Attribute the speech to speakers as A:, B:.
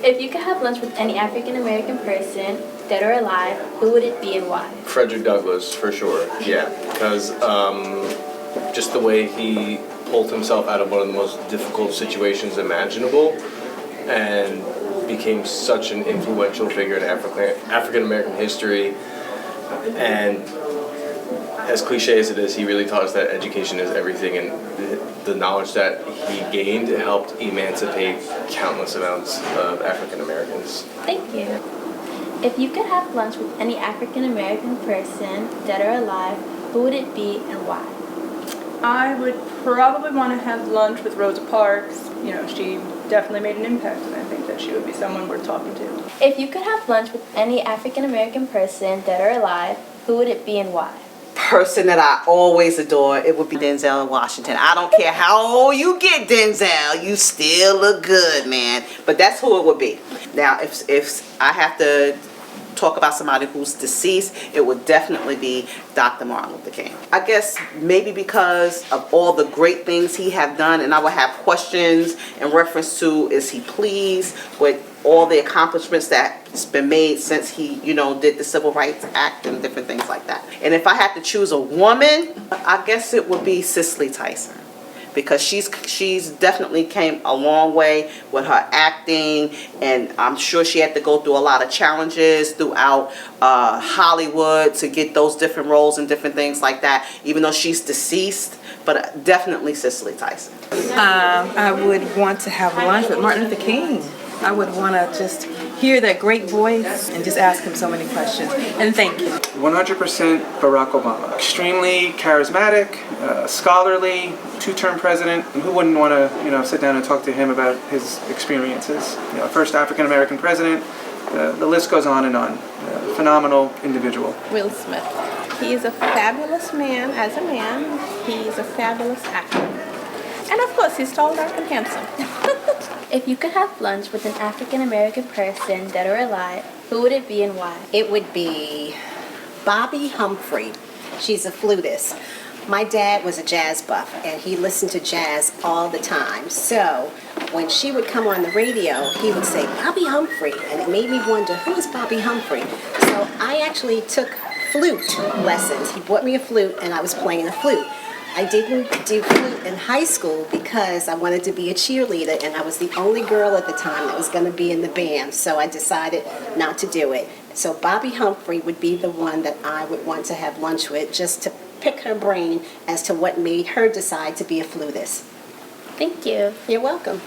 A: If you could have lunch with any African American person, dead or alive, who would it be and why?
B: Frederick Douglass, for sure. Yeah, because just the way he pulled himself out of one of the most difficult situations imaginable and became such an influential figure in African American history. And as cliche as it is, he really taught us that education is everything, and the knowledge that he gained helped emancipate countless amounts of African Americans.
A: Thank you. If you could have lunch with any African American person, dead or alive, who would it be and why?
C: I would probably want to have lunch with Rosa Parks. You know, she definitely made an impact, and I think that she would be someone worth talking to.
A: If you could have lunch with any African American person, dead or alive, who would it be and why?
D: Person that I always adore, it would be Denzel Washington. I don't care how old you get, Denzel, you still look good, man. But that's who it would be. Now, if I have to talk about somebody who's deceased, it would definitely be Dr. Martin Luther King. I guess maybe because of all the great things he have done, and I would have questions in reference to, is he pleased with all the accomplishments that's been made since he, did the Civil Rights Act and different things like that. And if I had to choose a woman, I guess it would be Cicely Tyson, because she's definitely came a long way with her acting, and I'm sure she had to go through a lot of challenges throughout Hollywood to get those different roles and different things like that, even though she's deceased. But definitely Cicely Tyson.
E: I would want to have lunch with Martin Luther King. I would want to just hear that great voice and just ask him so many questions. And thank you.
F: 100% Barack Obama. Extremely charismatic, scholarly, two-term president. And who wouldn't want to, sit down and talk to him about his experiences? First African-American president. The list goes on and on. Phenomenal individual.
G: Will Smith. He is a fabulous man as a man. He's a fabulous actor. And of course, he's tall, dark, and handsome.
A: If you could have lunch with an African American person, dead or alive, who would it be and why?
H: It would be Bobby Humphrey. She's a flutist. My dad was a jazz buff, and he listened to jazz all the time. So when she would come on the radio, he would say, Bobby Humphrey, and it made me wonder, who is Bobby Humphrey? So I actually took flute lessons. He bought me a flute, and I was playing the flute. I didn't do flute in high school because I wanted to be a cheerleader, and I was the only girl at the time that was going to be in the band, so I decided not to do it. So Bobby Humphrey would be the one that I would want to have lunch with, just to pick her brain as to what made her decide to be a flutist.
A: Thank you.
H: You're welcome.